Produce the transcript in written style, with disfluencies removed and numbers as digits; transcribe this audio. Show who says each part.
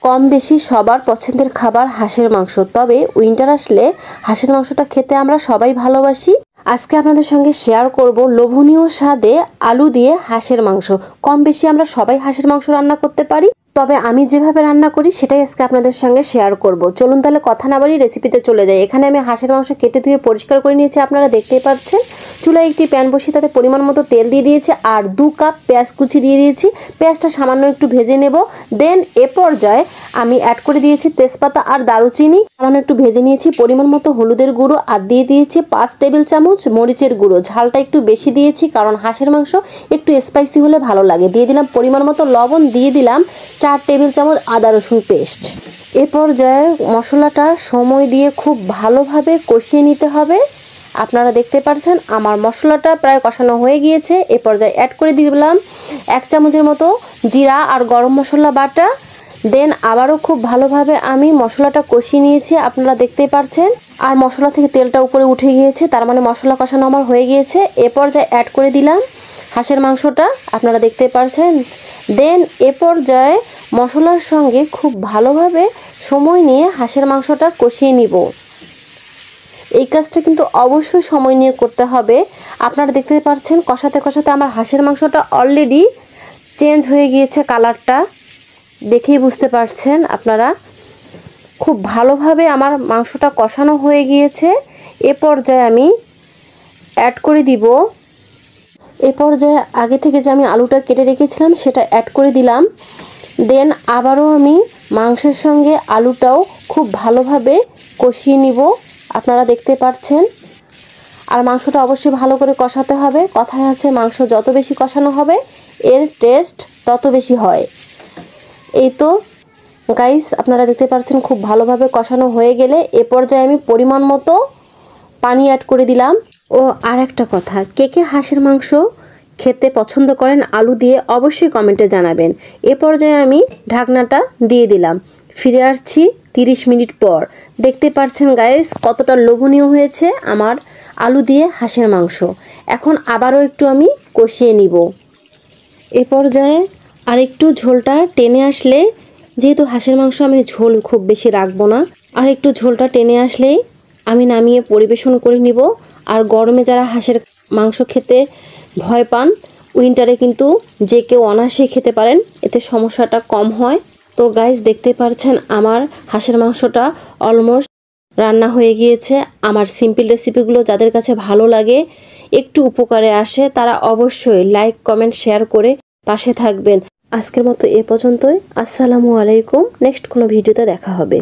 Speaker 1: কম বেশি সবার পছন্দের খাবার হাঁসের মাংস। তবে উইন্টার আসলে হাঁসের মাংসটা খেতে আমরা সবাই ভালোবাসি। আজকে আপনাদের সঙ্গে শেয়ার করব লোভনীয় স্বাদে আলু দিয়ে হাঁসের মাংস। কম বেশি আমরা সবাই হাঁসের মাংস রান্না করতে পারি, তবে আমি যেভাবে রান্না করি সেটাই আজকে আপনাদের সঙ্গে শেয়ার করব। চলুন তাহলে কথা না বাড়িয়ে রেসিপিতে চলে যাই। এখানে আমি হাঁসের মাংস কেটে ধুয়ে পরিষ্কার করে নিয়েছি, আপনারা দেখতেই পাচ্ছেন। চুলায় একটি প্যান বসিয়ে তাতে পরিমাণ মতো তেল দিয়ে দিয়েছি আর 2 কাপ পেঁয়াজ কুচি দিয়ে দিয়েছি। পেঁয়াজটা সামান্য একটু ভেজে নেব। দেন এ পর্যায়ে আমি অ্যাড করে দিয়েছি তেজপাতা আর দারুচিনি, সামান্য একটু ভেজে নিয়েছি। পরিমাণ মতো হলুদের গুঁড়ো আর দিয়ে দিয়েছি 5 টেবিল চামচ মরিচের গুঁড়ো। ঝালটা একটু বেশি দিয়েছি কারণ হাঁসের মাংস একটু স্পাইসি হলে ভালো লাগে। দিয়ে দিলাম পরিমাণ মতো লবণ, দিয়ে দিলাম 4 টেবিল চামচ আদা রসুন পেস্ট। এ পর্যায়ে মশলাটা সময় দিয়ে খুব ভালোভাবে কষিয়ে নিতে হবে। আপনারা দেখতে পাচ্ছেন আমার মশলাটা প্রায় কষানো হয়ে গিয়েছে। এ পর্যায়ে অ্যাড করে দিলাম 1 চামচের মতো জিরা আর গরম মশলা বাটা। দেন আবারও খুব ভালোভাবে আমি মশলাটা কষিয়ে নিয়েছি, আপনারা দেখতেই পাচ্ছেন। আর মশলা থেকে তেলটা উপরে উঠে গিয়েছে, তার মানে মশলা কষানো আমার হয়ে গিয়েছে। এ পর্যায়ে অ্যাড করে দিলাম হাঁসের মাংসটা, আপনারা দেখতে পাচ্ছেন। দেন এ পর্যায়ে মশলার সঙ্গে খুব ভালোভাবে সময় নিয়ে হাঁসের মাংসটা কষিয়ে নিব। এই কাজটা কিন্তু অবশ্যই সময় নিয়ে করতে হবে। আপনারা দেখতে পাচ্ছেন কষাতে কষাতে আমার হাঁসের মাংসটা অলরেডি চেঞ্জ হয়ে গিয়েছে, কালারটা দেখেই বুঝতে পারছেন আপনারা। খুব ভালোভাবে আমার মাংসটা কষানো হয়ে গিয়েছে। এ পর্যায়ে আমি অ্যাড করে দিব, এ পর্যায়ে আগে থেকে যে আমি আলুটা কেটে রেখেছিলাম সেটা অ্যাড করে দিলাম। দেন আবারও আমি মাংসের সঙ্গে আলুটাও খুব ভালোভাবে কষিয়ে নিব, আপনারা দেখতে পাচ্ছেন। আর মাংসটা অবশ্যই ভালো করে কষাতে হবে। কথায় আছে মাংস যত বেশি কষানো হবে এর টেস্ট তত বেশি হয়। এই তো গাইস, আপনারা দেখতে পাচ্ছেন খুব ভালোভাবে কষানো হয়ে গেলে এ পর্যায়ে আমি পরিমাণ মতো পানি অ্যাড করে দিলাম। ও আর একটা কথা, কে কে হাঁসের মাংস খেতে পছন্দ করেন আলু দিয়ে অবশ্যই কমেন্টে জানাবেন। এ পর্যায়ে আমি ঢাকনাটা দিয়ে দিলাম। ফিরে আসছি 30 মিনিট পর। দেখতে পাচ্ছেন গাইস কতটা লোভনীয় হয়েছে আমার আলু দিয়ে হাঁসের মাংস। এখন আবারও একটু আমি কষিয়ে নিব। এ পর্যায়ে আর একটু ঝোলটা টেনে আসলে, যেহেতু হাঁসের মাংস আমি ঝোল খুব বেশি রাখবো না, আর একটু ঝোলটা টেনে আসলেই আমি নামিয়ে পরিবেশন করে নিব। আর গরমে যারা হাঁসের মাংস খেতে ভয় পান, উইন্টারে কিন্তু যে কেউ অনায়াসে খেতে পারেন, এতে সমস্যাটা কম হয়। তো গাইস দেখতে পাচ্ছেন আমার হাঁসের মাংসটা অলমোস্ট রান্না হয়ে গিয়েছে। আমার সিম্পল রেসিপিগুলো যাদের কাছে ভালো লাগে, একটু উপকারে আসে, তারা অবশ্যই লাইক কমেন্ট শেয়ার করে পাশে থাকবেন। আজকের মতো এ পর্যন্তই। আসসালামু আলাইকুম। নেক্সট কোনো ভিডিওতে দেখা হবে।